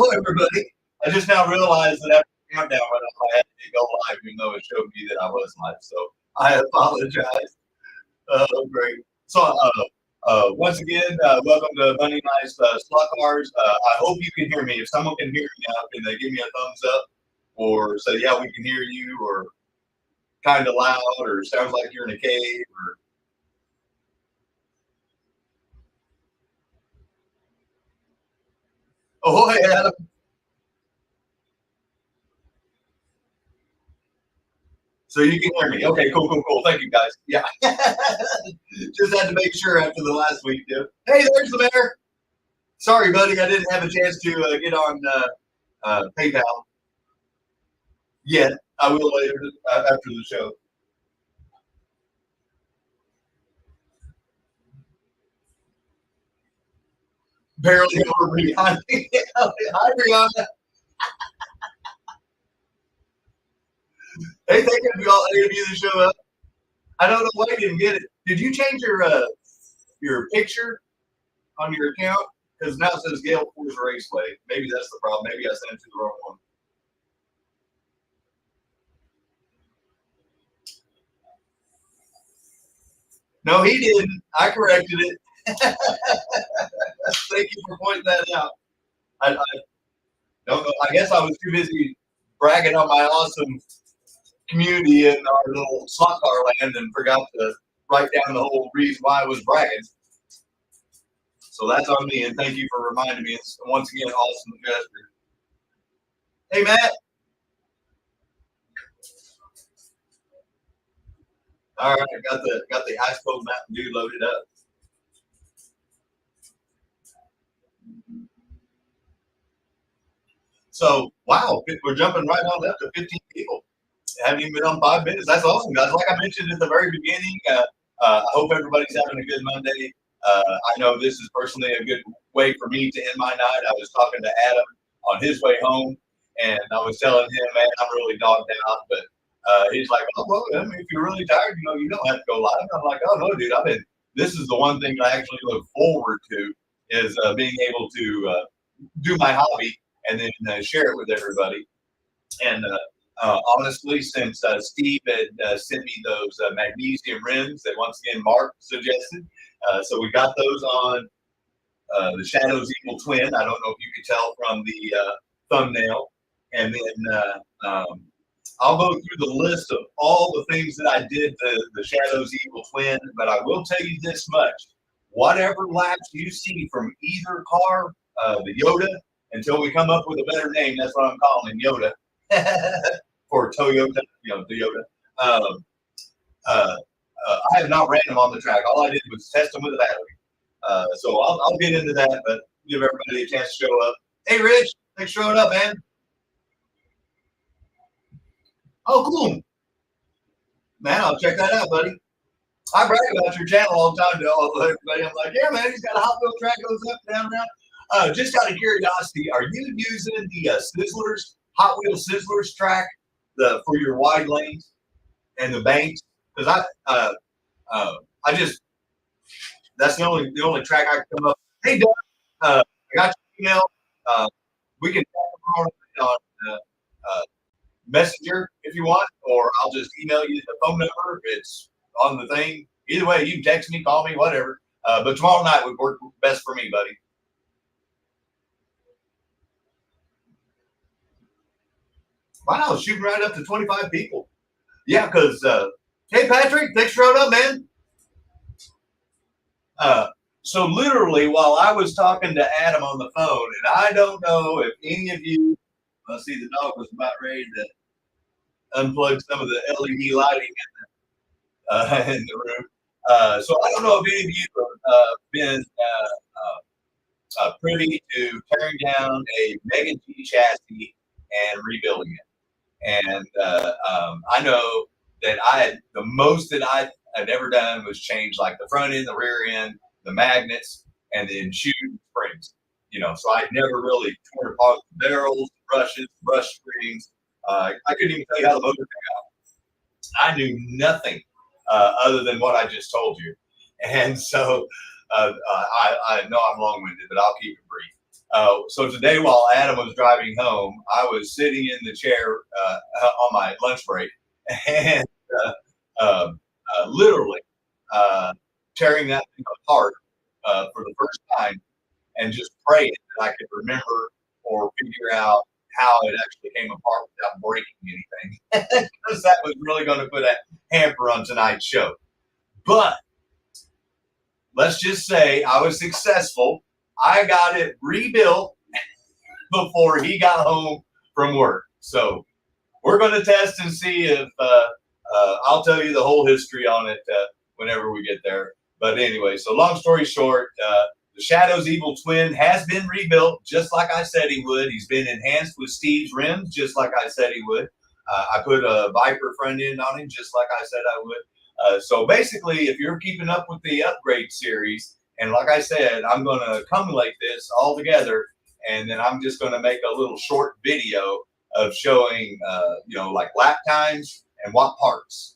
Hello, everybody. I just now realized that after the countdown went up, I had to go live, even though it showed me that I was live. So I apologize. Great. So once again, welcome to Monday Night's SLOTCARS. I hope you can hear me. If someone can hear me now, can they give me a thumbs up or say, yeah, we can hear you, or kind of loud, or sounds like you're in a cave, or oh, hey, Adam. So you can hear me. Okay, cool. Thank you, guys. Yeah. Just had to make sure after the last week, too. Hey, there's the mayor. Sorry, buddy. I didn't have a chance to get on PayPal yet. I will later after the show. Barely over behind me. Hi, Brianna. Hey, thank you for all any of you that show up. I don't know why you didn't get it. Did you change your picture on your account? Because now it says Gale Force Raceway. Maybe that's the problem. Maybe I sent it to the wrong one. No, he didn't. I corrected it. Thank you for pointing that out. I don't know. I guess I was too busy bragging on my awesome community in our little slot car land and forgot to write down the whole reason why I was bragging. So that's on me, and thank you for reminding me. It's once again awesome gesture. Hey, Matt. All right, got the Ice Cold Mountain Dew loaded up. So wow, we're jumping right on up to 15 people. Haven't even been on 5 minutes. That's awesome, guys. Like I mentioned at the very beginning, I hope everybody's having a good Monday. I know this is personally a good way for me to end my night. I was talking to Adam on his way home, and I was telling him, man, I'm really dogged out. But he's like, oh, well, I mean, if you're really tired, you don't have to go live. I'm like, oh, no, dude, this is the one thing I actually look forward to is being able to do my hobby and then share it with everybody. And honestly, since Steve had sent me those magnesium rims that once again Mark suggested, so we got those on the Shadows Equal Twin. I don't know if you could tell from the thumbnail. And then I'll go through the list of all the things that I did the Shadows Equal Twin, but I will tell you this much. Whatever laps you see from either car, the Yoda, until we come up with a better name, that's what I'm calling him, Yoda. For Toyota, Toyota. I have not ran them on the track. All I did was test them with a battery. So I'll get into that, but give everybody a chance to show up. Hey, Rich, thanks for showing up, man. Oh, cool. Man, I'll check that out, buddy. I brag about your channel all the time to all everybody. I'm like, yeah, man, he's got a Hot Wheel track goes up, down, around. Just out of curiosity, are you using the Sizzlers, Hot Wheel Sizzlers track for your wide lanes and the banks? Because I just that's the only track I can come up. Hey, Doug, I got your email. We can talk on Messenger if you want, or I'll just email you the phone number. It's on the thing. Either way, you can text me, call me, whatever. But tomorrow night would work best for me, buddy. Wow, shooting right up to 25 people. Yeah, because, hey, Patrick, thanks for showing up, man. So literally, while I was talking to Adam on the phone, and I don't know if any of you, let's see, the dog was about ready to unplug some of the LED lighting in the room. So I don't know if any of you have been privy to tearing down a Mega G chassis and rebuilding it. And I know that the most that I had ever done was change like the front end, the rear end, the magnets, and then shoe springs. So I never really torn apart the barrels, brushes, brush springs. I couldn't even tell you how the motor came out. I knew nothing other than what I just told you. And so I know I'm long-winded, but I'll keep it brief. So today, while Adam was driving home, I was sitting in the chair on my lunch break and literally tearing that thing apart for the first time and just praying that I could remember or figure out how it actually came apart without breaking anything, because that was really going to put a hamper on tonight's show. But let's just say I was successful. I got it rebuilt before he got home from work. So we're going to test and see if I'll tell you the whole history on it whenever we get there. But anyway, so long story short, the Shadow's Evil Twin has been rebuilt just like I said he would. He's been enhanced with Steve's rims just like I said he would. I put a Viper front end on him just like I said I would. So basically, if you're keeping up with the upgrade series, and like I said, I'm going to accumulate this all together, and then I'm just going to make a little short video of showing, like lap times and what parts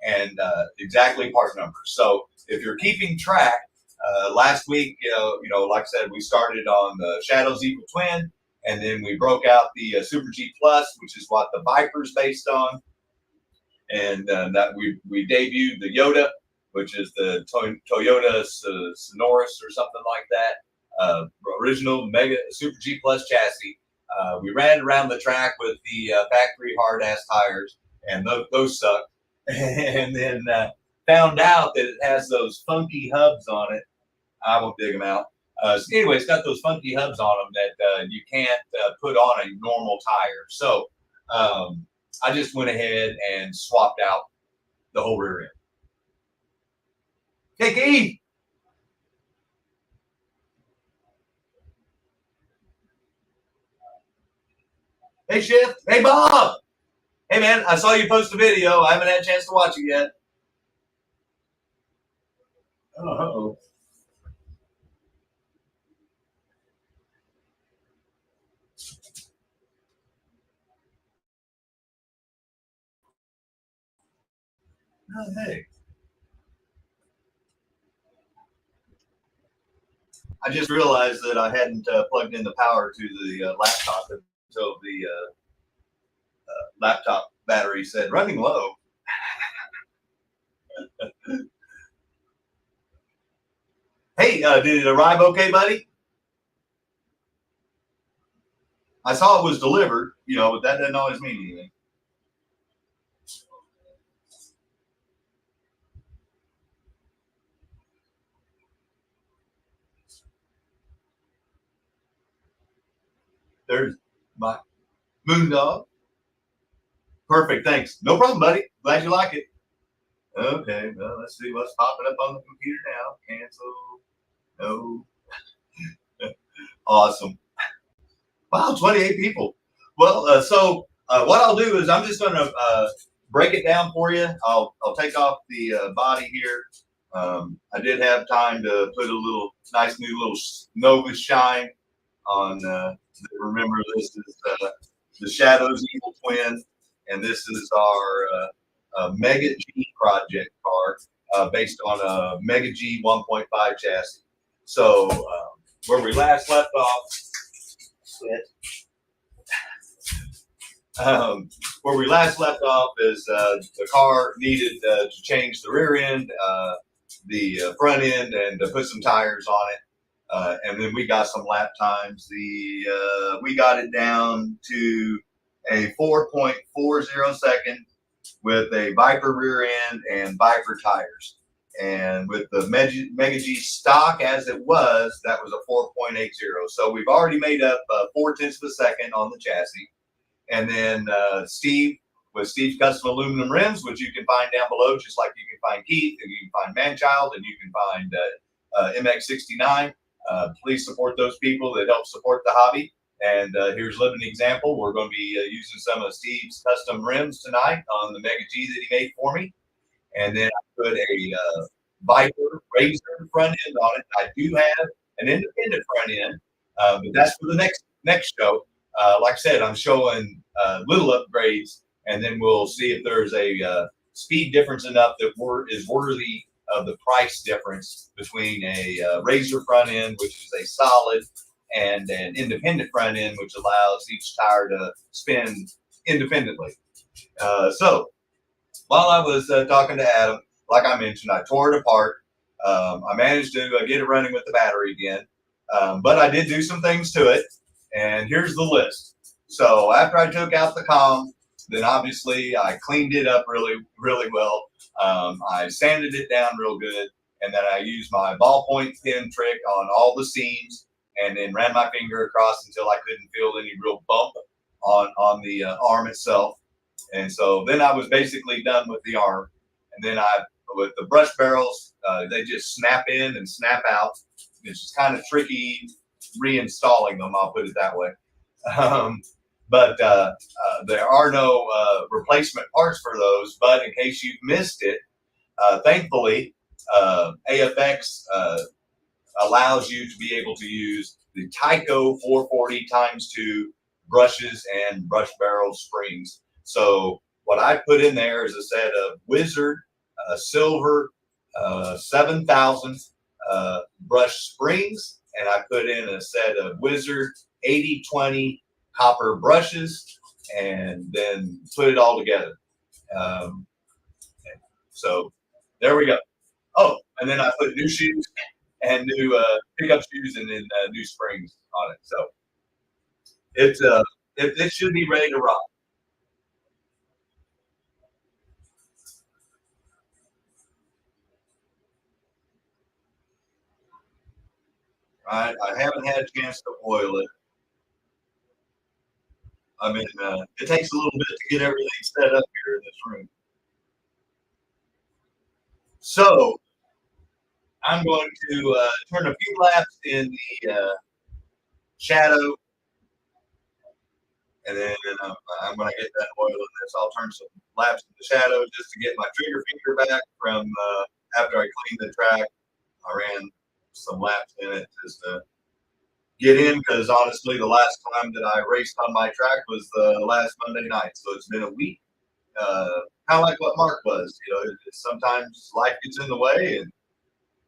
and exactly part numbers. So if you're keeping track, last week, like I said, we started on the Shadow's Evil Twin, and then we broke out the Super G Plus, which is what the Viper's based on. And that we debuted the Yoda, which is the Toyota Sonoris or something like that, original Mega Super G Plus chassis. We ran around the track with the factory hard ass tires, and those suck. And then found out that it has those funky hubs on it. I won't dig them out. So anyway, it's got those funky hubs on them that you can't put on a normal tire. So I just went ahead and swapped out the whole rear end. Hey, Keith. Hey, Shift. Hey, Bob. Hey, man, I saw you post a video. I haven't had a chance to watch it yet. Uh-oh. Oh, hey. I just realized that I hadn't plugged in the power to the laptop until the laptop battery said running low. Hey, did it arrive okay, buddy? I saw it was delivered, but that doesn't always mean anything. There's my Moondog. Perfect, thanks. No problem, buddy. Glad you like it. Okay, well, let's see what's popping up on the computer now. Cancel. No. Awesome. Wow, 28 people. Well, so what I'll do is I'm just going to break it down for you. I'll take off the body here. I did have time to put a little nice new little Nova shine on. Remember, this is the Shadow's Evil Twin, and this is our Mega G project car based on a Mega G 1.5 chassis. So where we last left off. Where we last left off is the car needed to change the rear end, the front end, and to put some tires on it. And then we got some lap times. We got it down to a 4.40 second with a Viper rear end and Viper tires. And with the Mega G stock as it was, that was a 4.80. So we've already made up 0.4 of a second on the chassis. And then Steve with Steve's Custom Aluminum Rims, which you can find down below, just like you can find Keith, and you can find Manchild, and you can find MX69. Please support those people that help support the hobby. And here's a living example. We're going to be using some of Steve's custom rims tonight on the Mega G that he made for me. And then I put a Viper Razor front end on it. I do have an independent front end, but that's for the next show. Like I said, I'm showing little upgrades, and then we'll see if there's a speed difference enough that is worthy of the price difference between a Razor front end, which is a solid and an independent front end, which allows each tire to spin independently. So while I was talking to Adam, like I mentioned, I tore it apart. I managed to get it running with the battery again, but I did do some things to it, and here's the list. So after I took out the comm, then obviously I cleaned it up really, really well. I sanded it down real good, and then I used my ballpoint pen trick on all the seams, and then ran my finger across until I couldn't feel any real bump on the arm itself. And so then I was basically done with the arm. And then with the brush barrels, they just snap in and snap out. It's kind of tricky reinstalling them, I'll put it that way. But there are no replacement parts for those. But in case you've missed it, thankfully, AFX allows you to be able to use the TYCO 440 x2 brushes and brush barrel springs. So what I put in there is a set of Wizard silver 7000 brush springs, and I put in a set of Wizard 8020 copper brushes, and then put it all together. So there we go. Oh, and then I put new shoes and new pickup shoes, and then new springs on it. So it should be ready to rock. I haven't had a chance to oil it. I mean, it takes a little bit to get everything set up here in this room. So I'm going to turn a few laps in the shadow, and then I'm going to get that oil in this. I'll turn some laps in the shadow just to get my trigger finger back from after I cleaned the track. I ran some laps in it just to get in, because honestly, the last time that I raced on my track was the last Monday night. So it's been a week. Kind of like what Mark was, sometimes life gets in the way, and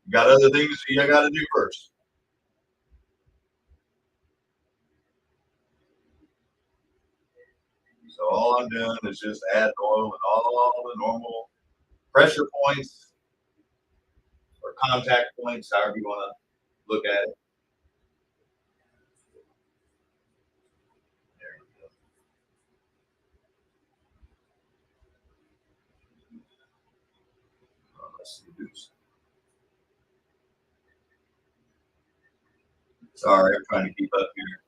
you got other things you got to do first. So all I'm doing is just add oil and all the normal pressure points or contact points, however you want to look at it. There we go. Let's see. Sorry, I'm trying to keep up here.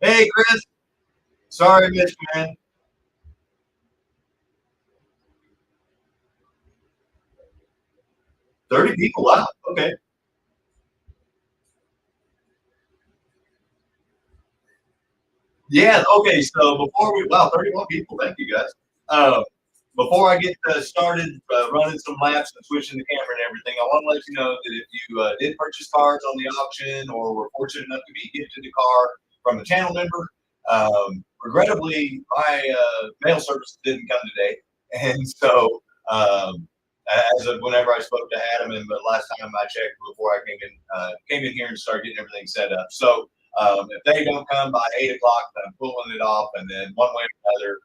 Hey, Chris. Sorry, Mitch, man. 30 people. Wow. Okay. Yeah. Okay. So before wow, 31 people. Thank you, guys. Before I get started running some laps and switching the camera and everything, I want to let you know that if you did purchase cars on the auction, or were fortunate enough to be gifted a car from a channel member, regrettably, my mail service didn't come today. And so, as of whenever I spoke to Adam, and the last time I checked before I came in here and started getting everything set up. So if they don't come by 8 o'clock, I'm pulling it off, and then one way or another,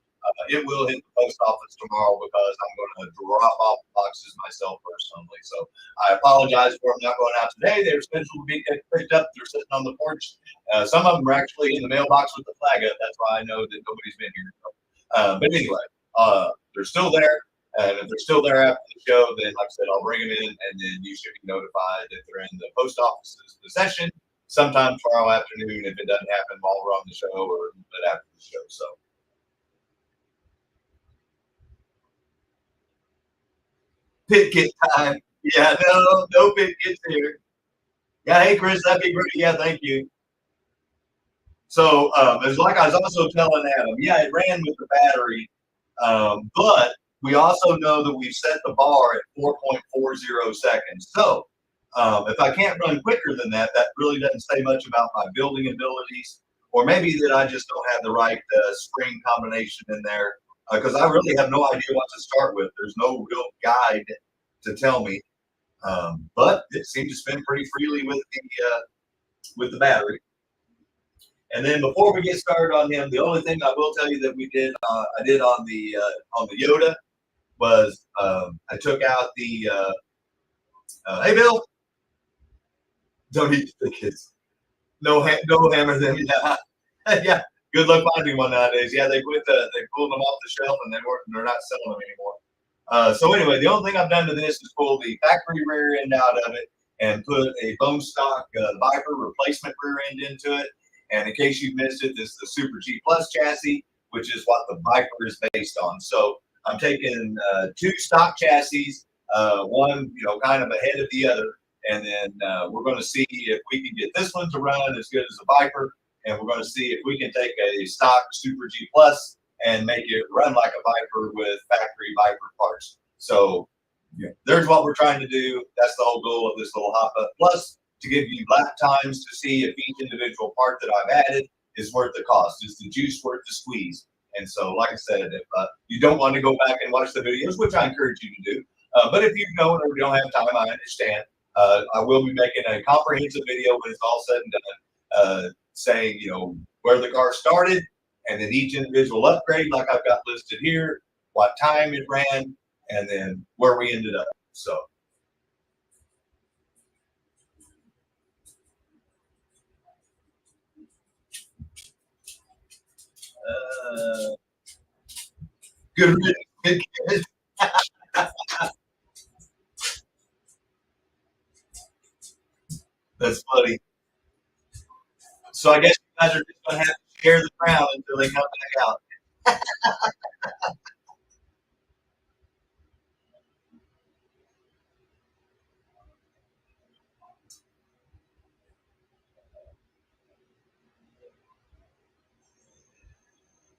it will hit the post office tomorrow, because I'm going to drop off boxes myself personally. So I apologize for them not going out today. They're scheduled to be picked up. They're sitting on the porch. Some of them are actually in the mailbox with the flag up. That's why I know that nobody's been here. But anyway, they're still there. And if they're still there after the show, then like I said, I'll bring them in, and then you should be notified that they're in the post office's possession sometime tomorrow afternoon, if it doesn't happen while we're on the show, or after the show. So. Pit kit time. Yeah, no pit kits here. Yeah, hey Chris, that'd be great. Yeah, thank you. So it's like I was also telling Adam, yeah, it ran with the battery, but we also know that we've set the bar at 4.40 seconds. So if I can't run quicker than that, that really doesn't say much about my building abilities, or maybe that I just don't have the right spring combination in there, because I really have no idea what to start with. There's no real guide to tell me. But it seemed to spin pretty freely with the battery. And then before we get started on him, the only thing I will tell you that we did, I did on the Yoda was I took out the hey Bill, don't eat the kids. No hammer them. Yeah, yeah. Good luck finding one nowadays. Yeah, they pulled them off the shelf and they're not selling them anymore. So anyway, the only thing I've done to this is pull the factory rear end out of it and put a bone stock Viper replacement rear end into it. And in case you missed it, this is the Super G Plus chassis, which is what the Viper is based on. So I'm taking two stock chassis, one kind of ahead of the other, and then we're going to see if we can get this one to run as good as the Viper, and we're going to see if we can take a stock Super G Plus and make it run like a Viper with factory Viper parts. So there's what we're trying to do. That's the whole goal of this little hop-up. Plus, to give you lap times to see if each individual part that I've added is worth the cost. Is the juice worth the squeeze? And so, like I said, if you don't want to go back and watch the videos, which I encourage you to do, but if you don't or don't have time, I understand. I will be making a comprehensive video when it's all said and done, saying, where the car started, and then each individual upgrade, like I've got listed here, what time it ran, and then where we ended up. So. Good riddance. That's funny. So I guess you guys are just going to have to share the crown until they come back out.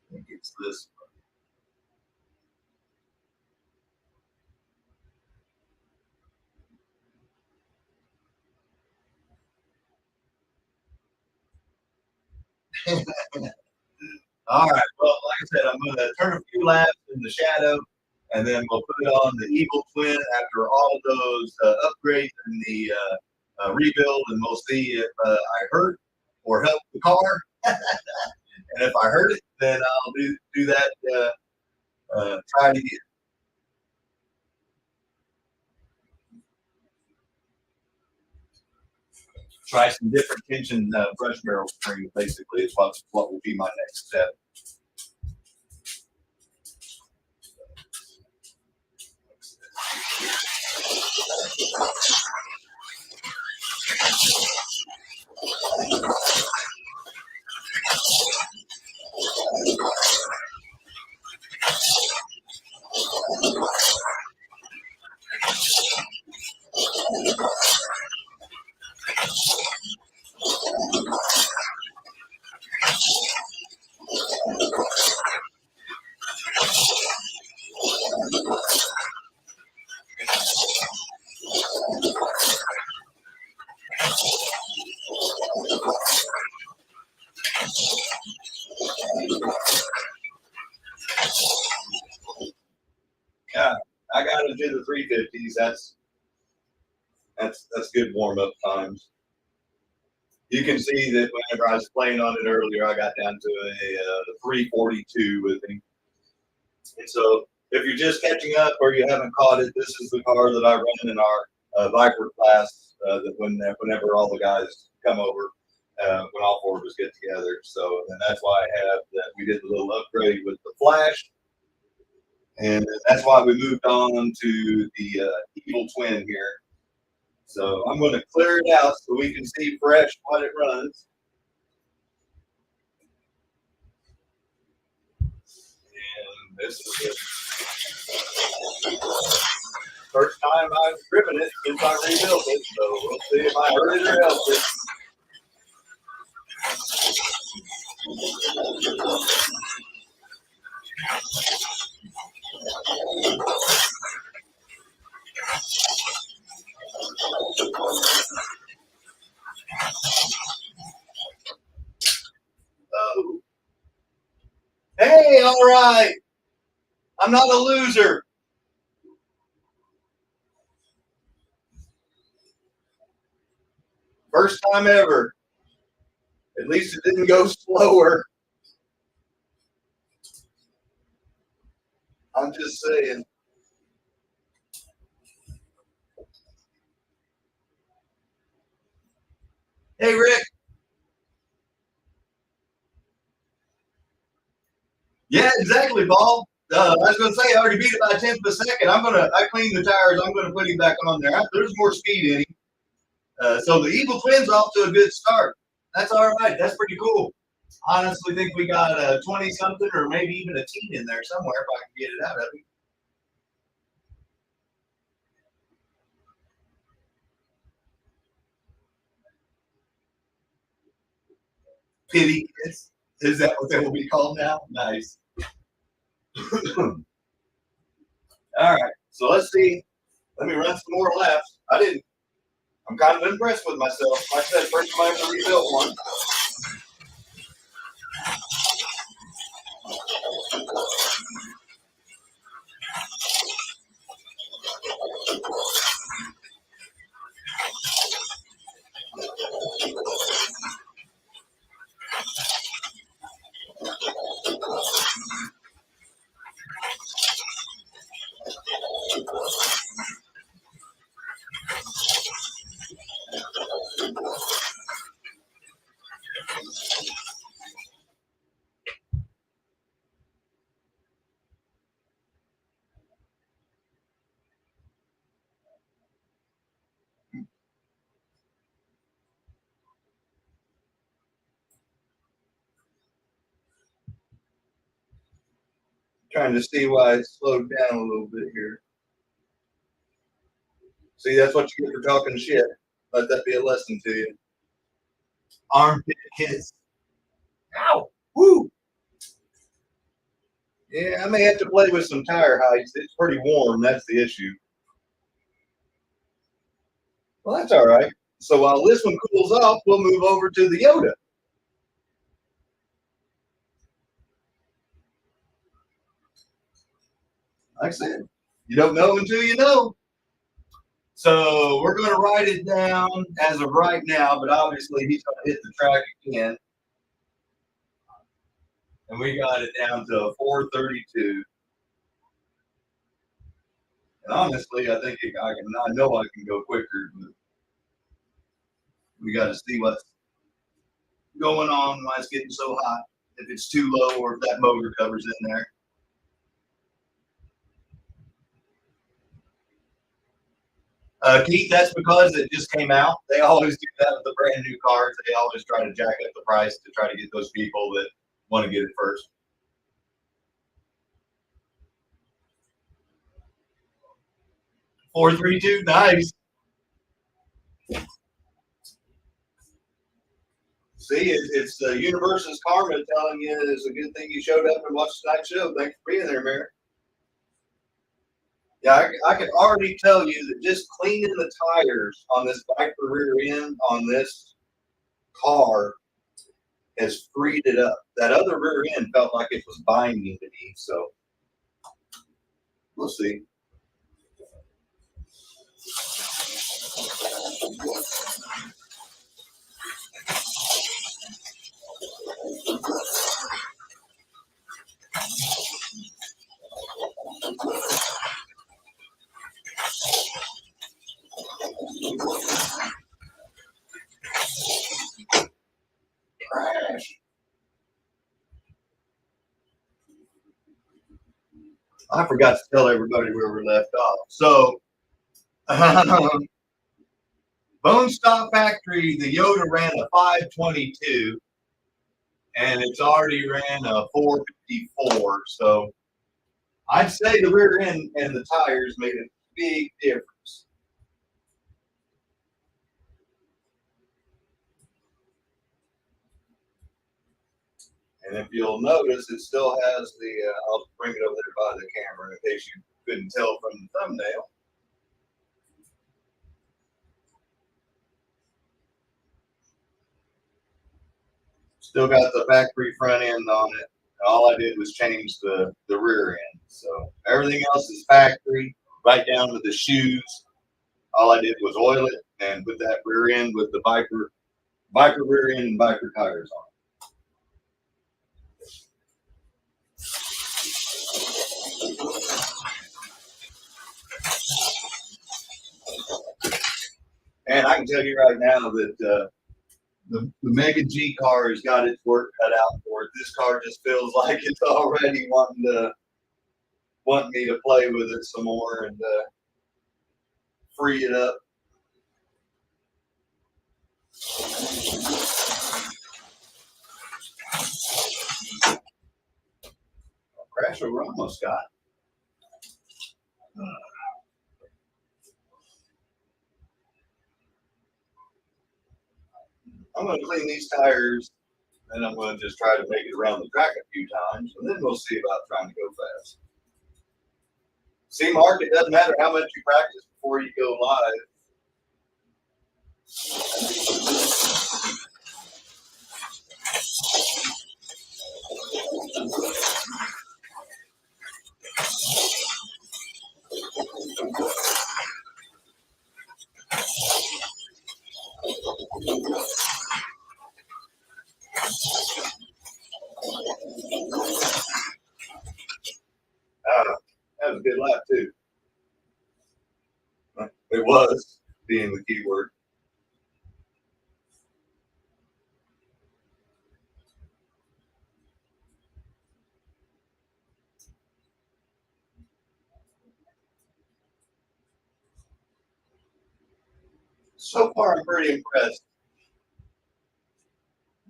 I think it's this. All right. Well, like I said, I'm going to turn a few laps in the shadow, and then we'll put it on the Eagle Twin after all those upgrades and the rebuild, and we'll see if I hurt or help the car. And if I hurt it, then I'll do that. Try it again. Try some different tension brush barrel springs. Basically, is what will be my next step. Yeah, I got to do the 350s. That's good warm up times. You can see that whenever I was playing on it earlier, I got down to a 342 with him. And so, if you're just catching up or you haven't caught it, this is the car that I run in our Viper class. That whenever all the guys come over, when all four of us get together. So, and that's why I have that. We did the little upgrade with the flash. And that's why we moved on to the Eagle Twin here. So I'm going to clear it out so we can see fresh what it runs. And this is the first time I've driven it since I rebuilt it. So we'll see if I hurt it or help it. Oh. Hey, all right. I'm not a loser. First time ever. At least it didn't go slower. I'm just saying. Hey, Rick. Yeah, exactly, Paul. I was going to say, I already beat it by a tenth of a second. I cleaned the tires. I'm going to put him back on there. There's more speed in him. So the Evil Twin's off to a good start. That's all right. That's pretty cool. Honestly, think we got a 20 something or maybe even a teen in there somewhere if I can get it out of him. Pity kids. Is that what they will be called now? Nice. All right. So let's see. Let me run some more laps. I'm kind of impressed with myself. Like I said, first time I ever rebuilt one. Trying to see why it slowed down a little bit here. See, that's what you get for talking shit. Let that be a lesson to you. Armpit kiss. Ow! Woo! Yeah, I may have to play with some tire heights. It's pretty warm. That's the issue. Well, that's all right. So while this one cools off, we'll move over to the Yoda. Like I said, you don't know until you know. So we're going to write it down as of right now, but obviously he's going to hit the track again. And we got it down to 432. And honestly, I think I know I can go quicker, but we got to see what's going on, why it's getting so hot. If it's too low or if that motor cover's in there. Keith, that's because it just came out. They always do that with the brand new cars. They always try to jack up the price to try to get those people that want to get it first. Four, three, two, nice. See, it's the universe's karma telling you it's a good thing you showed up and watched tonight's show. Thanks for being there, Mary. Yeah, I can already tell you that just cleaning the tires on this bike rear end on this car has freed it up. That other rear end felt like it was binding to me, so we'll see. Crash. I forgot to tell everybody where we left off. So, Bone Stock Factory, the Yoda ran a 522, and it's already ran a 454. So, I'd say the rear end and the tires made a big difference. And if you'll notice, it still has the, I'll bring it over there by the camera in case you couldn't tell from the thumbnail. Still got the factory front end on it. All I did was change the rear end. So everything else is factory, right down to the shoes. All I did was oil it and put that rear end with the Viper rear end and Viper tires on it. And I can tell you right now that the Mega G car has got its work cut out for it. This car just feels like it's already wanting me to play with it some more and free it up. Crash over almost got. I'm going to clean these tires, and I'm going to just try to make it around the track a few times, and then we'll see about trying to go fast. See, Mark, it doesn't matter how much you practice before you go live. That was a good lap, too. It was, being the key word. So far, I'm pretty impressed.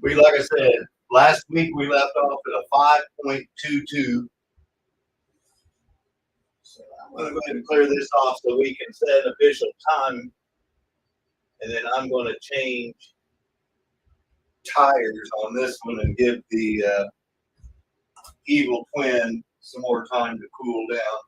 Like I said, last week we left off at a 5.22. So I'm going to go ahead and clear this off so we can set an official time. And then I'm going to change tires on this one and give the Evil Twin some more time to cool down.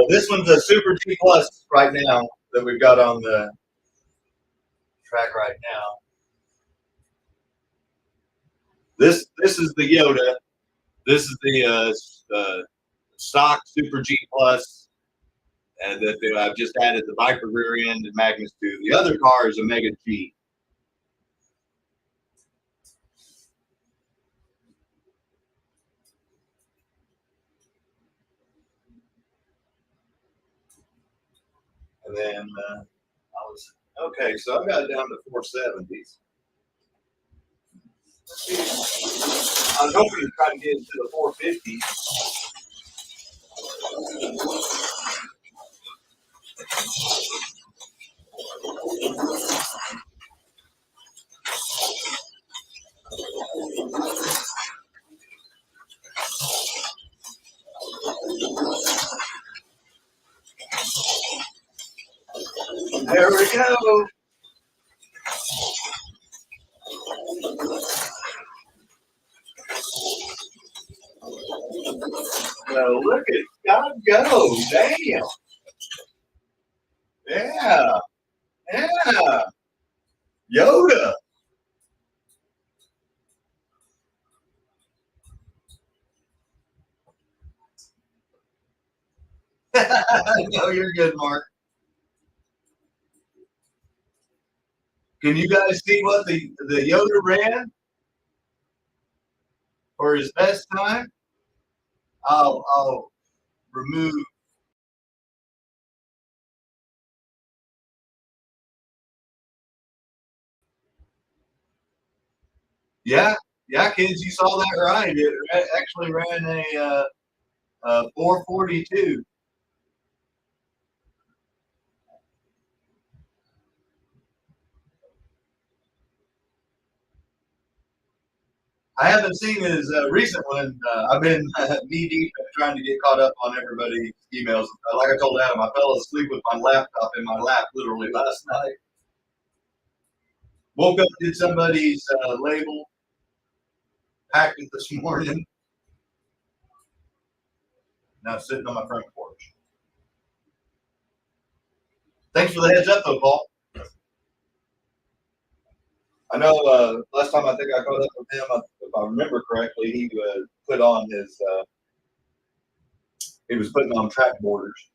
This one's a Super G Plus right now that we've got on the track right now. This is the Yoda. This is the stock Super G Plus, and that I've just added the Viper rear end and Magnus to. The other car is a Mega G. And then okay, so I've got it down to 470s. I was hoping to try to get into the 450s. There we go. Well, look at God go. Damn. Yeah. Yeah. Yoda. No, you're good, Mark. Can you guys see what the Yoda ran for his best time? I'll remove. Yeah, kids, you saw that right. It actually ran a 442. I haven't seen his recent one. I've been knee deep trying to get caught up on everybody's emails. Like I told Adam, I fell asleep with my laptop in my lap literally last night. Woke up, did somebody's label, packed it this morning. Now sitting on my front porch. Thanks for the heads up, though, Paul. I know last time I think I caught up with him, if I remember correctly, he put on his, he was putting on track borders.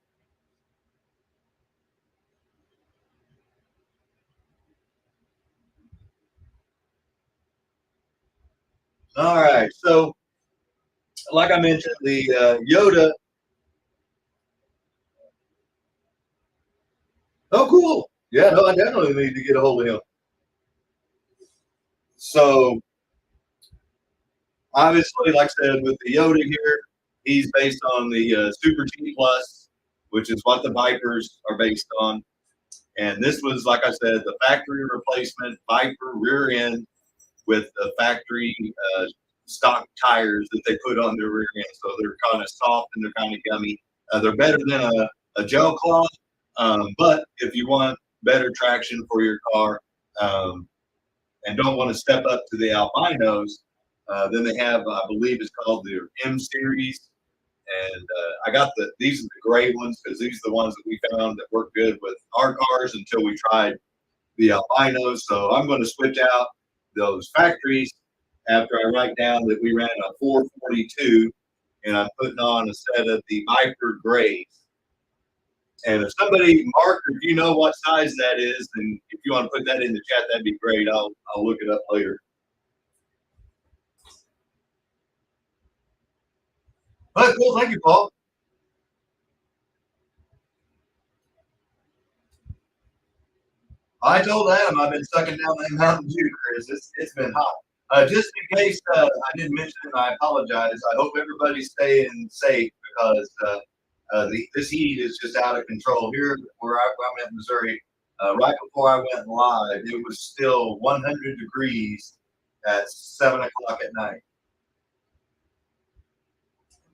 All right, so like I mentioned, the Yoda. Oh, cool. Yeah, no, I definitely need to get a hold of him. So obviously, like I said, with the Yoda here, he's based on the Super G Plus, which is what the Vipers are based on. And this was, like I said, the factory replacement Viper rear end with the factory stock tires that they put on their rear end. So they're kind of soft and they're kind of gummy. They're better than a gel cloth, but if you want better traction for your car and don't want to step up to the albinos, then they have, I believe it's called the M series. And I got these are the gray ones because these are the ones that we found that work good with our cars until we tried the albinos. So I'm going to switch out those factories after I write down that we ran a 442 and I'm putting on a set of the Viper grays. And if somebody, Mark, if you know what size that is, and if you want to put that in the chat, that'd be great. I'll look it up later. All right, cool. Thank you, Paul. I told Adam I've been sucking down that Mountain Dew, Chris. It's been hot. Just in case I didn't mention it, I apologize. I hope everybody's staying safe because this heat is just out of control. Here where I'm in Missouri, right before I went live, it was still 100 degrees at 7 o'clock at night.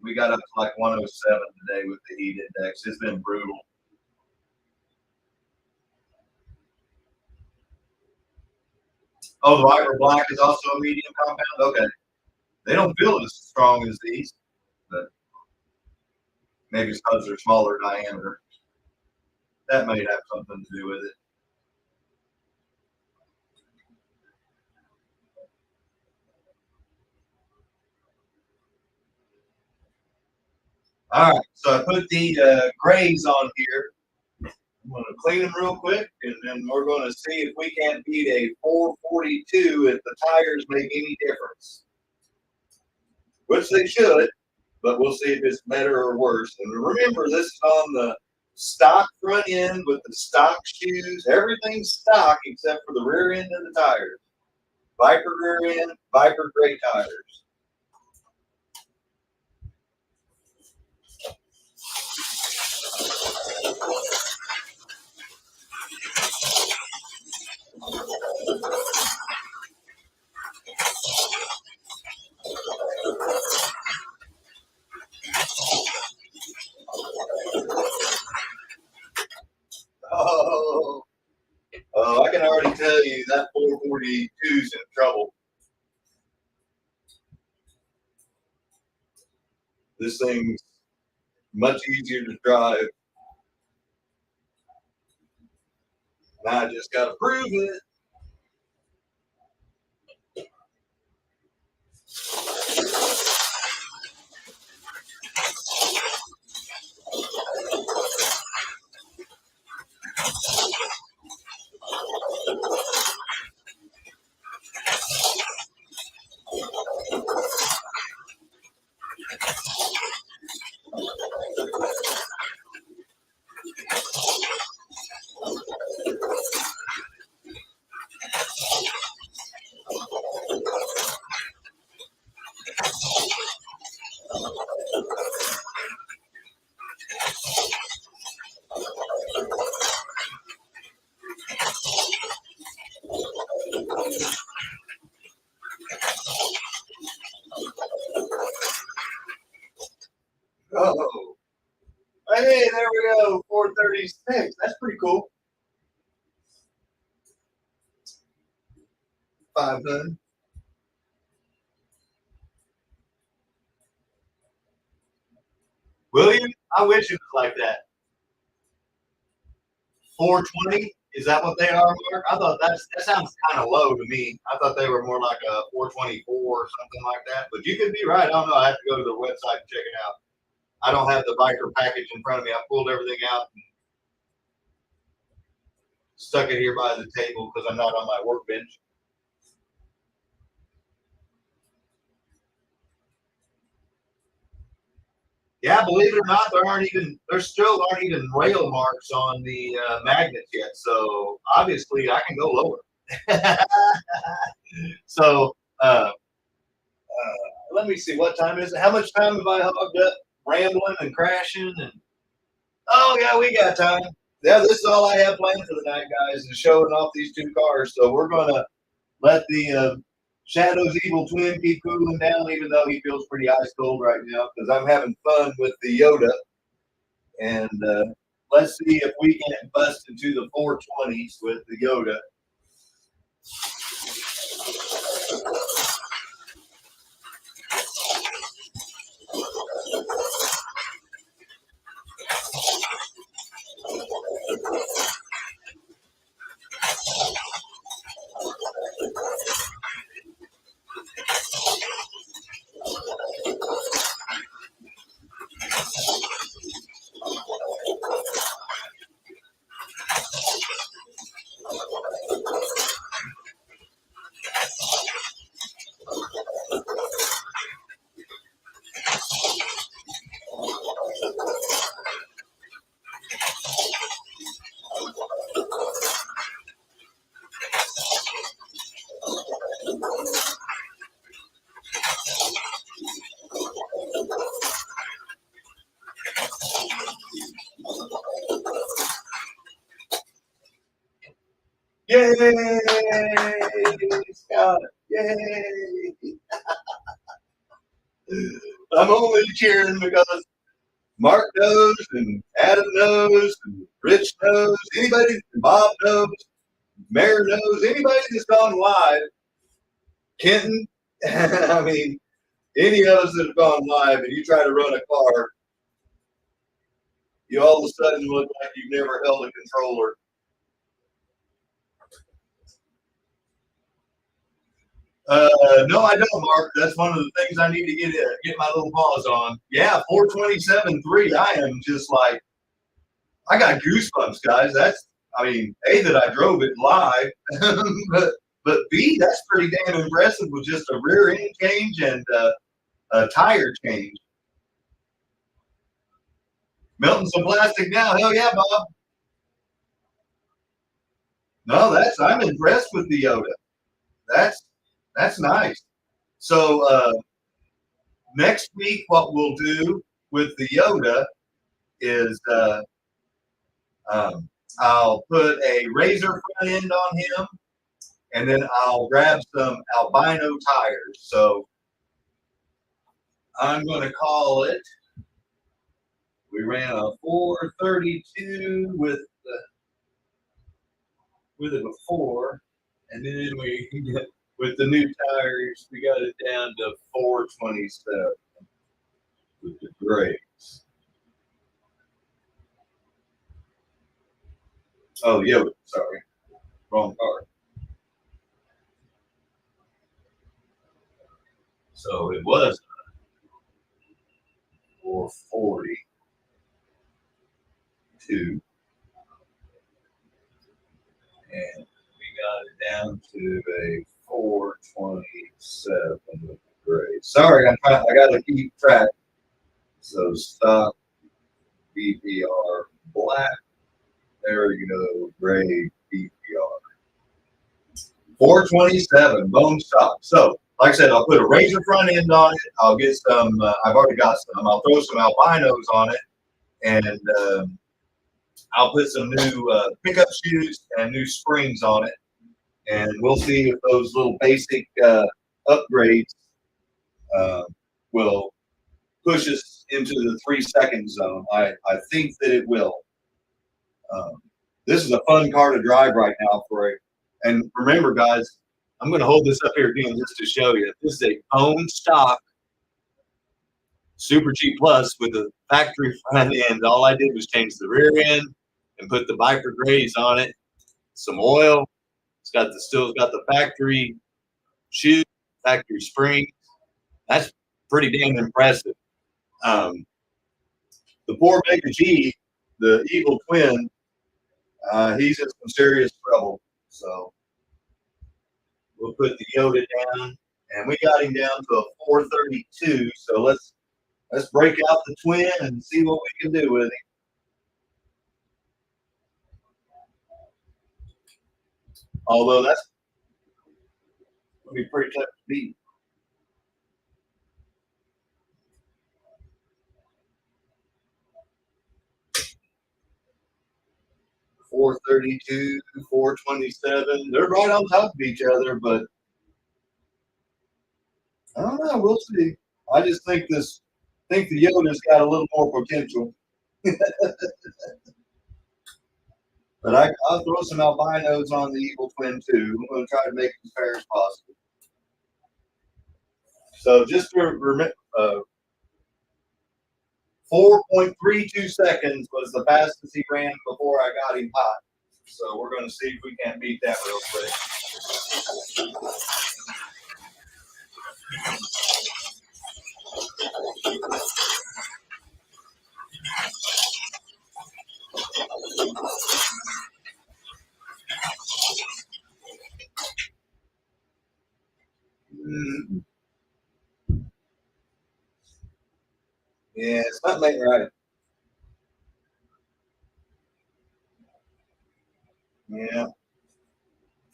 We got up to like 107 today with the heat index. It's been brutal. Oh, the Viper Black is also a medium compound? Okay. They don't feel as strong as these, but maybe it's because they're smaller diameter. That might have something to do with it. All right, so I put the grays on here. I'm going to clean them real quick, and then we're going to see if we can't beat a 442 if the tires make any difference. Which they should, but we'll see if it's better or worse. And remember, this is on the stock front end with the stock shoes. Everything's stock except for the rear end of the tires. Viper rear end, Viper gray tires. Oh, I can already tell you that 442's in trouble. This thing's much easier to drive. And I just got to prove it. Hey, there we go. 436. That's pretty cool. 500. William, I wish it was like that. 420. Is that what they are, Mark? I thought that sounds kind of low to me. I thought they were more like a 424 or something like that. But you could be right. I don't know. I have to go to their website and check it out. I don't have the biker package in front of me. I pulled everything out and stuck it here by the table because I'm not on my workbench. Yeah, believe it or not, there still aren't even rail marks on the magnets yet. So obviously, I can go lower. So let me see, what time is it? How much time have I hogged up rambling and crashing? And oh yeah, we got time. Yeah, this is all I have planned for the night, guys, is showing off these two cars. So we're gonna let the Shadow's evil twin keep cooling down, even though he feels pretty ice cold right now, because I'm having fun with the Yoda. And let's see if we can bust into the 420s with the Yoda. Yay! Scott! Yay! I'm only cheering because Mark knows, and Adam knows, and Rich knows, anybody, Bob knows, Mayor knows, anybody that's gone live, Kenton, I mean, any of us that have gone live and you try to run a car, you all of a sudden look like you've never held a controller. No, I don't, Mark. That's one of the things I need to get my little paws on. Yeah, 427.3. I am just like, I got goosebumps, guys. That's, I mean, A, that I drove it live, but B, that's pretty damn impressive with just a rear end change and a tire change. Melting some plastic now. Hell yeah, Bob. No, I'm impressed with the Yoda. That's nice. So next week, what we'll do with the Yoda is I'll put a razor front end on him, and then I'll grab some albino tires. So I'm going to call it. We ran a 432 with it before, and then with the new tires, we got it down to 427 with the grays. Oh, yeah, sorry. Wrong car. So it was 442. And we got it down to a 427 with the gray. Sorry, I got to keep track. So stop BPR black. There you go, gray BPR. 427 bone stock. So, like I said, I'll put a razor front end on it. I'll get some. I've already got some. I'll throw some albinos on it, and I'll put some new pickup shoes and new springs on it, and we'll see if those little basic upgrades will push us into the 3-second zone. I think that it will. This is a fun car to drive right now and remember, guys, I'm going to hold this up here again just to show you. This is a bone stock Super G Plus with a factory front end. All I did was change the rear end and put the Viper grays on it, some oil. It's got still got the factory shoe, factory spring. That's pretty damn impressive. The poor Mega G, the Eagle Twin, he's in some serious trouble. So we'll put the Yoda down, and we got him down to a 432. So let's break out the Twin and see what we can do with him. Although that's going to be pretty tough to beat. $432, $427. They're right on top of each other, but I don't know. We'll see. I just think the Yoda's got a little more potential. But I'll throw some albinos on the Eagle Twin too. I'm going to try to make it as fair as possible. So just to remember, 4.32 seconds was the fastest he ran before I got him hot. So we're going to see if we can't beat that real quick. Yeah, something ain't right. Yeah. I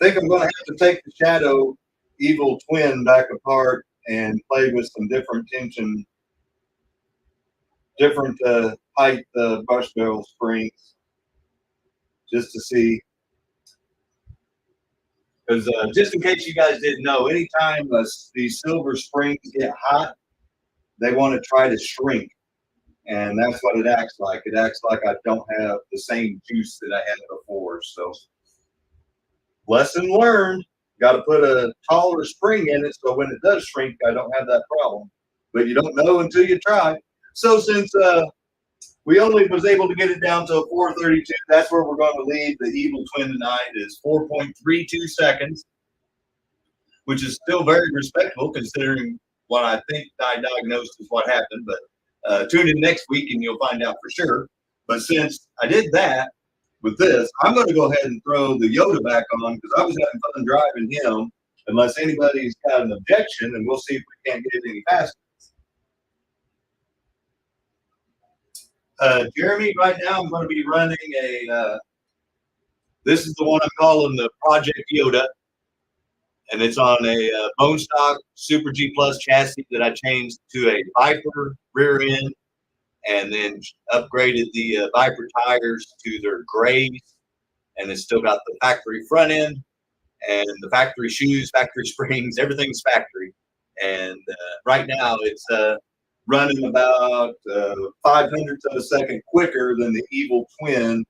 think I'm going to have to take the Shadow Eagle Twin back apart and play with some different tension, different height brush barrel springs, just to see. Because just in case you guys didn't know, anytime these silver springs get hot, they want to try to shrink. And that's what it acts like. It acts like I don't have the same juice that I had before. So, lesson learned. Got to put a taller spring in it so when it does shrink, I don't have that problem. But you don't know until you try. So since we only was able to get it down to a 432, that's where we're going to leave the Eagle Twin tonight is 4.32 seconds, which is still very respectable considering what I think I diagnosed is what happened. But tune in next week and you'll find out for sure. But since I did that with this, I'm going to go ahead and throw the Yoda back on because I was having fun driving him, unless anybody's got an objection, and we'll see if we can't get it any faster. Jeremy, right now I'm going to be running this is the one I'm calling the Project Yoda, and it's on a bone stock Super G Plus chassis that I changed to a Viper rear end, and then upgraded the Viper tires to their grays, and it's still got the factory front end and the factory shoes, factory springs, everything's factory. And right now it's running about 0.05 of a second quicker than the Eagle Twin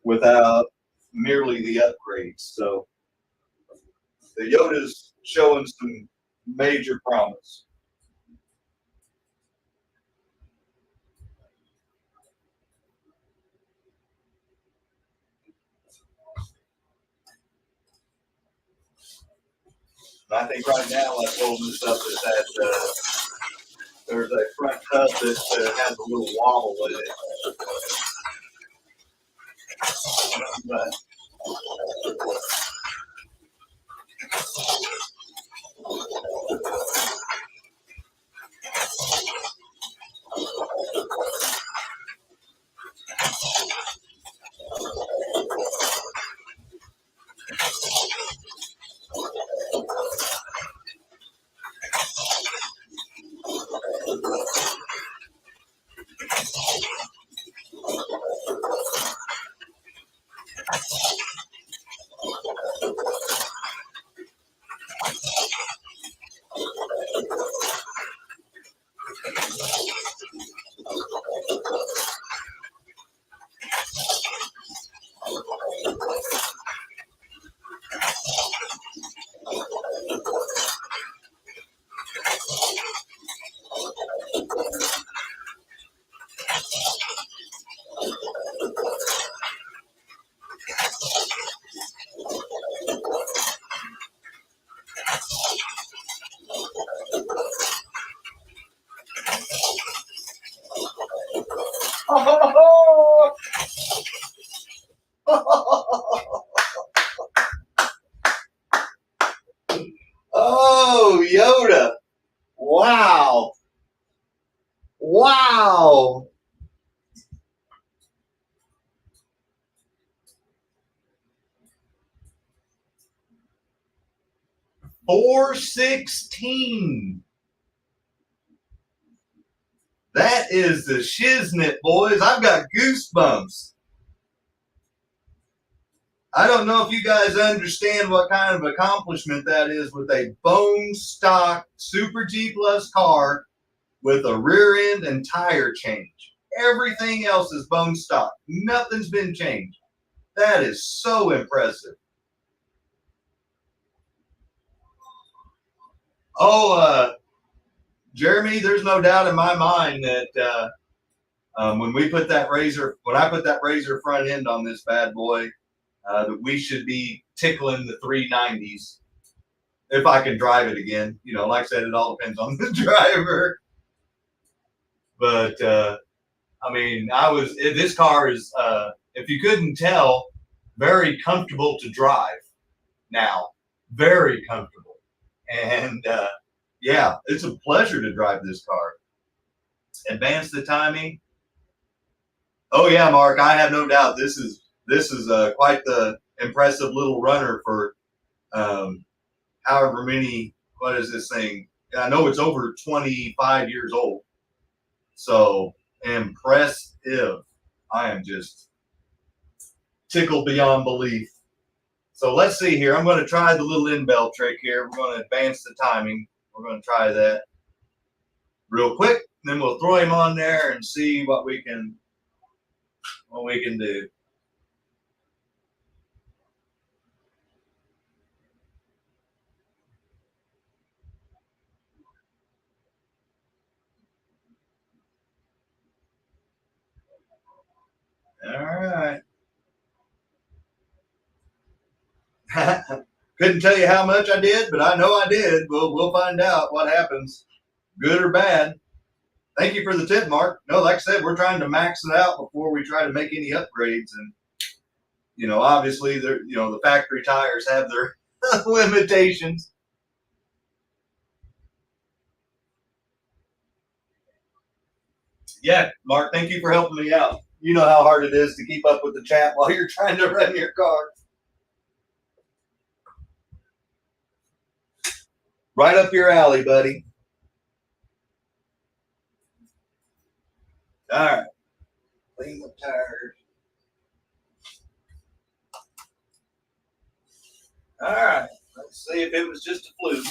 without merely the upgrades. So the Yoda's showing some major promise. I think right now I'm holding this up is that there's a front hub that has a little wobble in it. But 416. That is the shiznit, boys. I've got goosebumps. I don't know if you guys understand what kind of accomplishment that is with a bone stock Super G Plus car with a rear end and tire change. Everything else is bone stock. Nothing's been changed. That is so impressive. Oh, Jeremy, there's no doubt in my mind that when I put that razor front end on this bad boy, that we should be tickling the 390s if I can drive it again. You know, like I said, it all depends on the driver. But I mean, this car is, if you couldn't tell, very comfortable to drive now. Very comfortable. And yeah, it's a pleasure to drive this car. Advance the timing. Oh yeah, Mark, I have no doubt this is quite the impressive little runner for however many. What is this thing? I know it's over 25 years old. So impressive. I am just tickled beyond belief. So let's see here. I'm going to try the little end bell trick here. We're going to advance the timing. We're going to try that real quick. Then we'll throw him on there and see what we can do. All right. Couldn't tell you how much I did, but I know I did. We'll find out what happens, good or bad. Thank you for the tip, Mark. No, like I said, we're trying to max it out before we try to make any upgrades. And, you know, obviously, the factory tires have their limitations. Yeah, Mark, thank you for helping me out. You know how hard it is to keep up with the chat while you're trying to run your car. Right up your alley, buddy. All right. Clean the tires. All right. Let's see if it was just a fluke.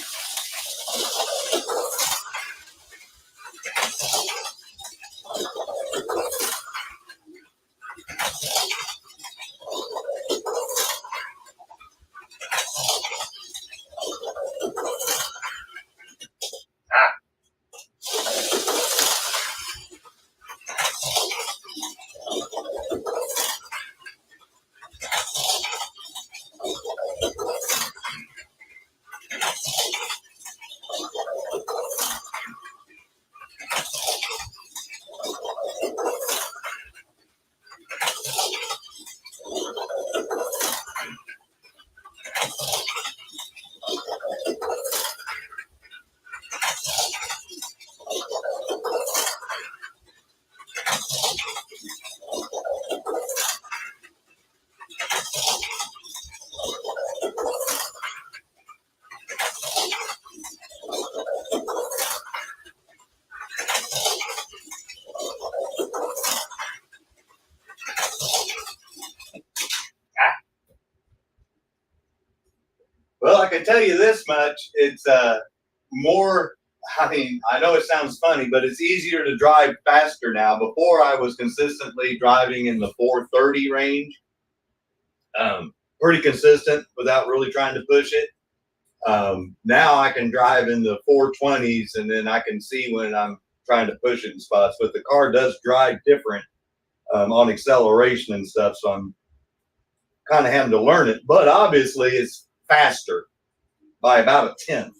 Well, I can tell you this much. It's more, I mean, I know it sounds funny, but it's easier to drive faster now. Before, I was consistently driving in the 430 range. Pretty consistent without really trying to push it. Now I can drive in the 420s, and then I can see when I'm trying to push it in spots. But the car does drive different on acceleration and stuff, so I'm kind of having to learn it. But obviously, it's faster by about a tenth,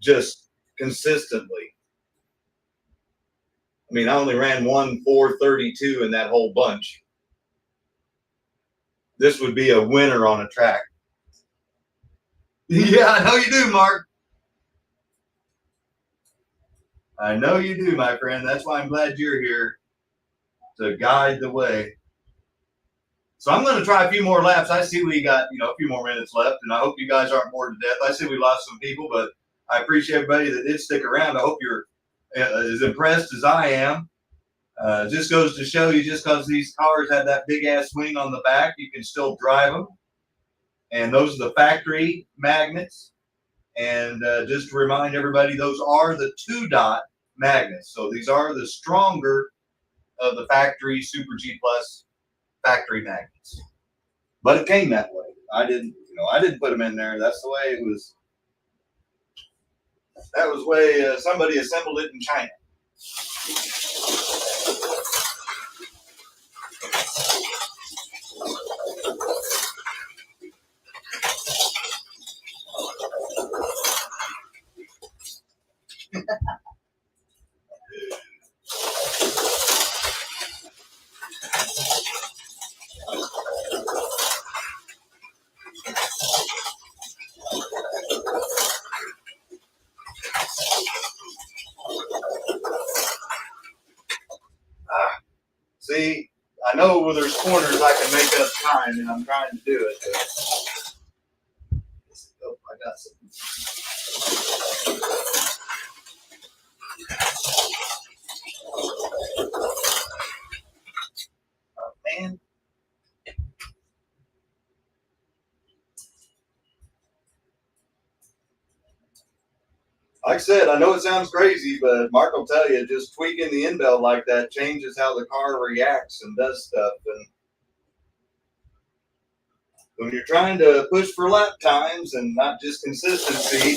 just consistently. I mean, I only ran one 432 in that whole bunch. This would be a winner on a track. Yeah, I know you do, Mark. I know you do, my friend. That's why I'm glad you're here to guide the way. So I'm going to try a few more laps. I see we got, a few more minutes left, and I hope you guys aren't bored to death. I see we lost some people, but I appreciate everybody that did stick around. I hope you're as impressed as I am. Just goes to show you, just because these cars have that big ass wing on the back, you can still drive them. And those are the factory magnets. And just to remind everybody, those are the 2-dot magnets. So these are the stronger of the factory Super G Plus factory magnets. But it came that way. I didn't put them in there. That's the way it was. That was the way somebody assembled it in China. See, I know where there's corners I can make up time, and I'm trying to do it. But oh, I got some. Oh, man. Like I said, I know it sounds crazy, but Mark will tell you, just tweaking the end belt like that changes how the car reacts and does stuff. And when you're trying to push for lap times and not just consistency,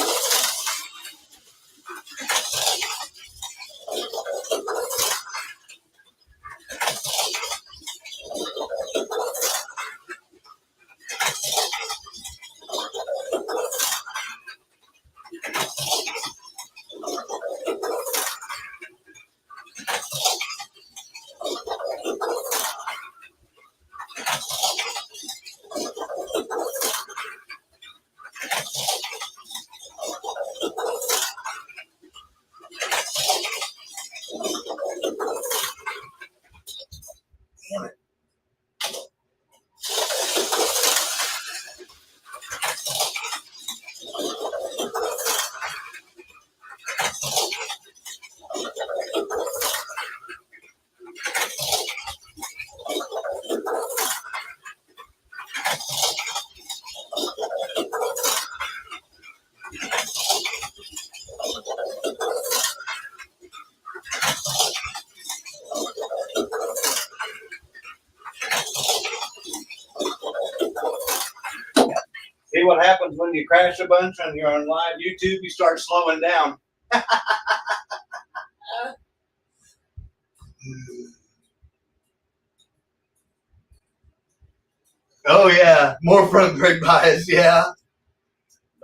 damn it. See what happens when you crash a bunch and you're on live YouTube, you start slowing down. Oh yeah, more front brake bias, yeah.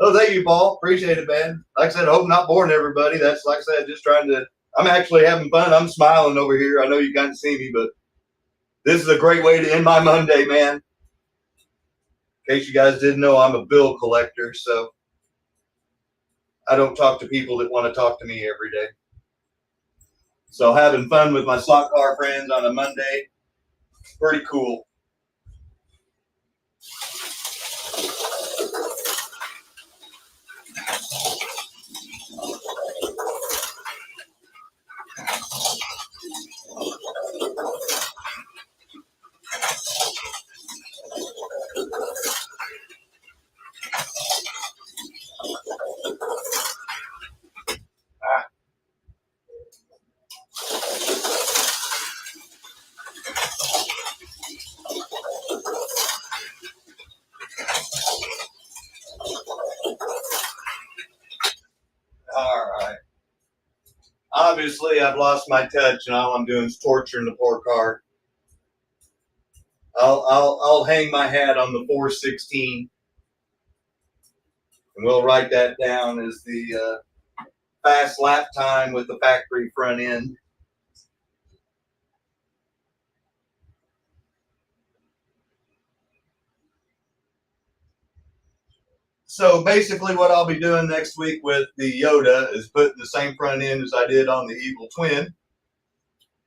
Oh, thank you, Paul. Appreciate it, man. Like I said, I hope I'm not boring everybody. That's, like I said, just trying to, I'm actually having fun. I'm smiling over here. I know you can't see me, but this is a great way to end my Monday, man. In case you guys didn't know, I'm a bill collector, so I don't talk to people that want to talk to me every day. So having fun with my slot car friends on a Monday, pretty cool. All right. Obviously, I've lost my touch, and all I'm doing is torturing the poor car. I'll hang my hat on the 416, and we'll write that down as the fast lap time with the factory front end. So basically what I'll be doing next week with the Yoda is putting the same front end as I did on the Evil Twin.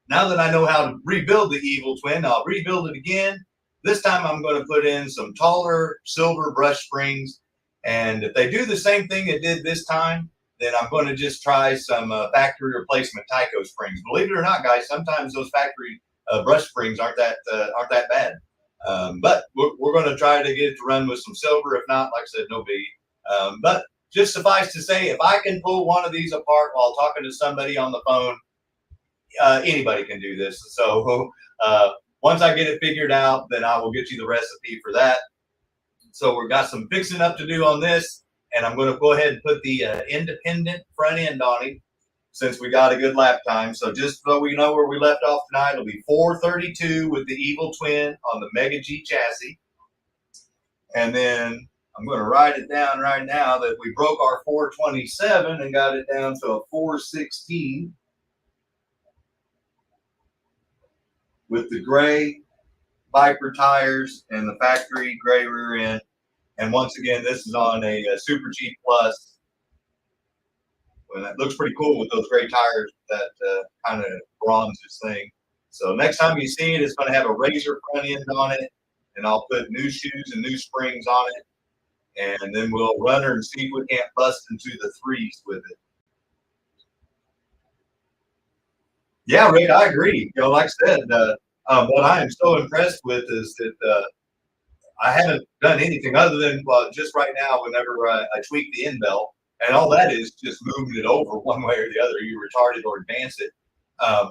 Now that I know how to rebuild the Evil Twin, I'll rebuild it again. this time I'm going to put in some taller silver brush springs. And if they do the same thing it did this time, then I'm going to just try some factory replacement TYCO springs. Believe it or not, guys, sometimes those factory brush springs aren't that bad. But we're going to try to get it to run with some silver. If not, like I said, no biggie. But just suffice to say, if I can pull one of these apart while talking to somebody on the phone, anybody can do this. So once I get it figured out, then I will get you the recipe for that. So we've got some fixing up to do on this, and I'm going to go ahead and put the independent front end on it since we got a good lap time. So just so we know where we left off tonight, it'll be 432 with the Evil Twin on the Mega G chassis. And then I'm going to write it down right now that we broke our 427 and got it down to a 416 with the gray Viper tires and the factory gray rear end. And once again, this is on a Super G Plus. Well, that looks pretty cool with those gray tires, that kind of bronze thing. So next time you see it, it's going to have a razor front end on it, and I'll put new shoes and new springs on it, and then we'll run her and see if we can't bust into the threes with it. Yeah, Rick, I agree. You know, like I said, what I am so impressed with is that I haven't done anything other than just right now, whenever I tweak the end belt, and all that is just moving it over one way or the other. You retard it or advance it.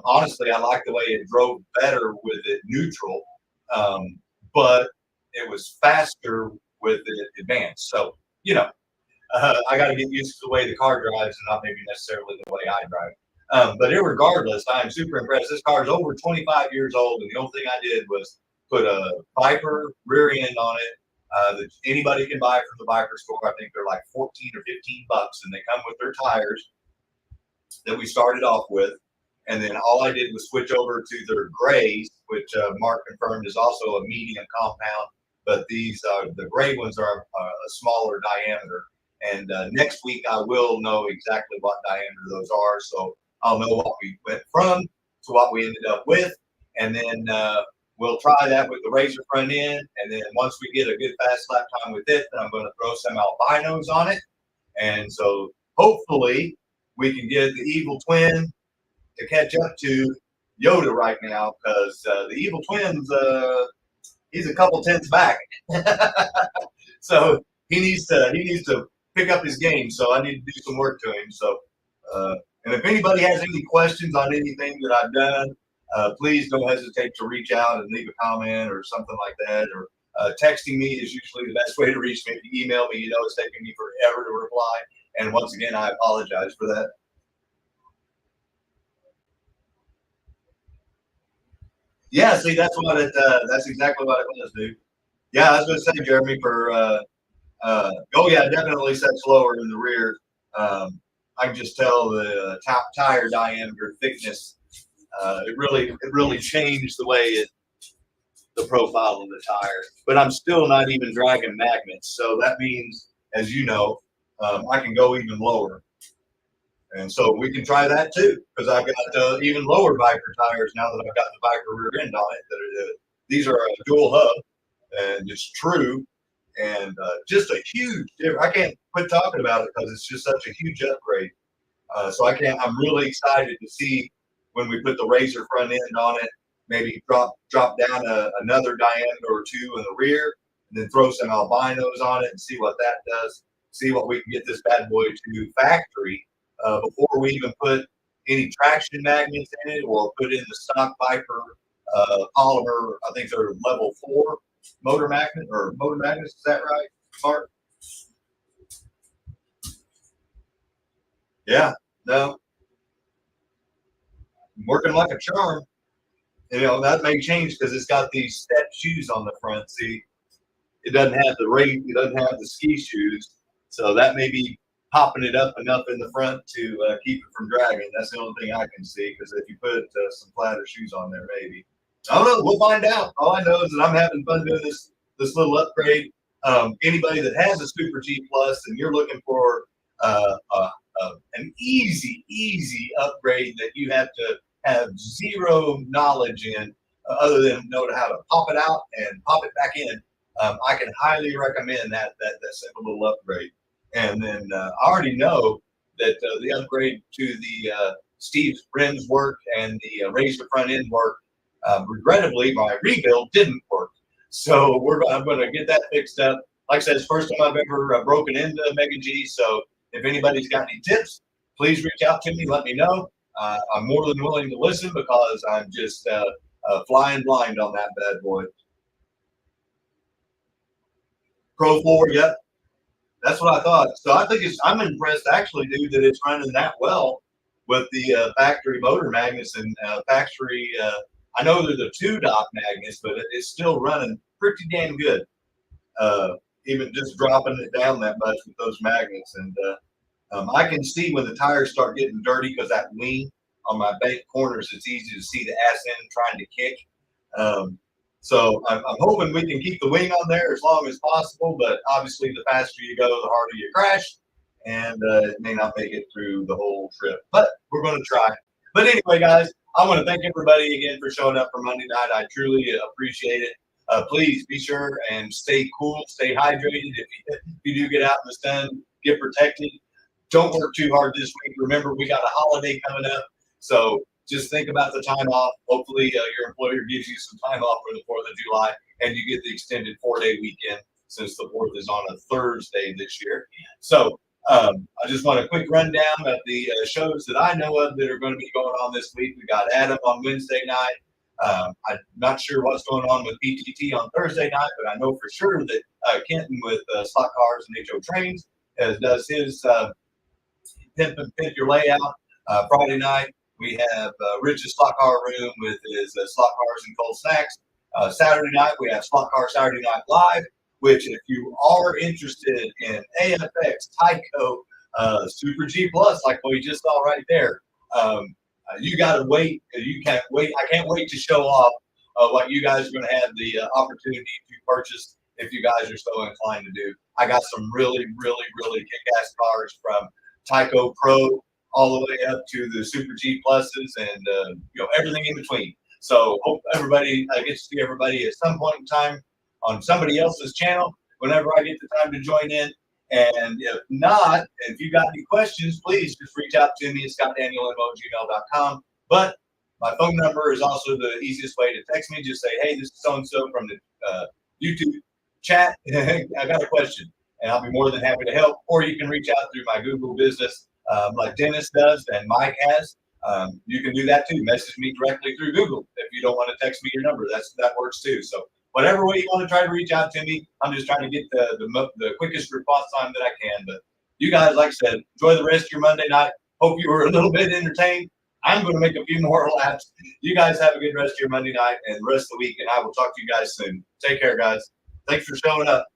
Honestly, I like the way it drove better with it neutral, but it was faster with it advanced. So, you know, I got to get used to the way the car drives and not maybe necessarily the way I drive. But irregardless, I'm super impressed. This car is over 25 years old, and the only thing I did was put a Viper rear end on it that anybody can buy from the Viper store. I think they're like 14 or 15 bucks, and they come with their tires that we started off with. And then all I did was switch over to their grays, which Mark confirmed is also a medium compound, but these the gray ones are a smaller diameter. And next week I will know exactly what diameter those are, so I'll know what we went from to what we ended up with, and then we'll try that with the razor front end. And then once we get a good fast lap time with it, then I'm going to throw some albinos on it, and so hopefully we can get the Evil Twin to catch up to Yoda right now, because the Evil Twin's he's a couple tenths back. So he needs to pick up his game. So I need to do some work to him. So and if anybody has any questions on anything that I've done, please don't hesitate to reach out and leave a comment or something like that. Or texting me is usually the best way to reach me. If you email me, you know it's taking me forever to reply. And once again, I apologize for that. Yeah, see, that's what it. That's exactly what it was, dude. Yeah, I was going to say, Jeremy, for oh yeah, definitely sets lower in the rear. I can just tell the top tire diameter thickness. It really changed the way the profile of the tire. But I'm still not even dragging magnets, so that means, as you know, I can go even lower. And so we can try that too, because I've got even lower Viper tires now that I've got the Viper rear end on it. These are a dual hub, and it's true, and just a huge difference. I can't quit talking about it because it's just such a huge upgrade. So I'm really excited to see when we put the razor front end on it, maybe drop down another diameter or two in the rear, and then throw some albinos on it and see what that does. See what we can get this bad boy to factory. Before we even put any traction magnets in it or put in the stock Viper polymer, I think they're level 4 motor magnets. Is that right, Mark? Yeah, no, working like a charm. You know, that may change because it's got these step shoes on the front. See, it doesn't have it doesn't have the ski shoes, so that may be popping it up enough in the front to keep it from dragging. That's the only thing I can see, because if you put some flatter shoes on there, maybe. I don't know. We'll find out. All I know is that I'm having fun doing this little upgrade. Anybody that has a Super G Plus and you're looking for an easy upgrade that you have to have zero knowledge in, other than know how to pop it out and pop it back in, I can highly recommend that simple little upgrade. And then I already know that the upgrade to the Steve's rims work and the raise the front end work. Regrettably, my rebuild didn't work. So I'm going to get that fixed up. Like I said, it's the first time I've ever broken into Mega G. So if anybody's got any tips, please reach out to me. Let me know. I'm more than willing to listen because I'm just flying blind on that bad boy. Pro 4, yep. That's what I thought. So I think I'm impressed actually, dude, that it's running that well with the factory motor magnets and factory. I know they're the 2-dot magnets, but it's still running pretty damn good. Even just dropping it down that much with those magnets. And I can see when the tires start getting dirty because that wing on my bank corners, it's easy to see the ass end trying to kick. So I'm hoping we can keep the wing on there as long as possible, but obviously the faster you go, the harder you crash, and it may not make it through the whole trip, but we're going to try. But anyway, guys, I want to thank everybody again for showing up for Monday night. I truly appreciate it. Please be sure and stay cool, stay hydrated. If you do get out in the sun, get protected. Don't work too hard this week. Remember, we got a holiday coming up, so just think about the time off. Hopefully your employer gives you some time off for the 4th of July and you get the extended 4-day weekend since the 4th is on a Thursday this year. So I just want a quick rundown of the shows that I know of that are going to be going on this week. We got Adam on Wednesday night. I'm not sure what's going on with PTT on Thursday night, but I know for sure that Kenton with SLOTCARS and HO Trains does his Pimp and Pimp Your Layout. Friday night, we have Rich's Slot Car Room with his slot cars and cold snacks. Saturday night, we have Slot Car Saturday Night Live, which if you are interested in AFX, TYCO, Super G Plus, like what you just saw right there, you got to wait. You can't wait. I can't wait to show off what you guys are going to have the opportunity to purchase if you guys are so inclined to do. I got some really, really, really kick-ass cars from TYCO Pro all the way up to the Super G Pluses and everything in between. So hope everybody gets to see everybody at some point in time on somebody else's channel whenever I get the time to join in. And if not, if you got any questions, please just reach out to me at scottdaniel@gmail.com. But my phone number is also the easiest way to text me. Just say, hey, this is so-and-so from the YouTube chat. I got a question, and I'll be more than happy to help. Or you can reach out through my Google business like Dennis does and Mike has. You can do that too. Message me directly through Google if you don't want to text me your number. That works too. So whatever way you want to try to reach out to me, I'm just trying to get the quickest response time that I can. But you guys, like I said, enjoy the rest of your Monday night. Hope you were a little bit entertained. I'm going to make a few more laps. You guys have a good rest of your Monday night and the rest of the week, and I will talk to you guys soon. Take care, guys. Thanks for showing up.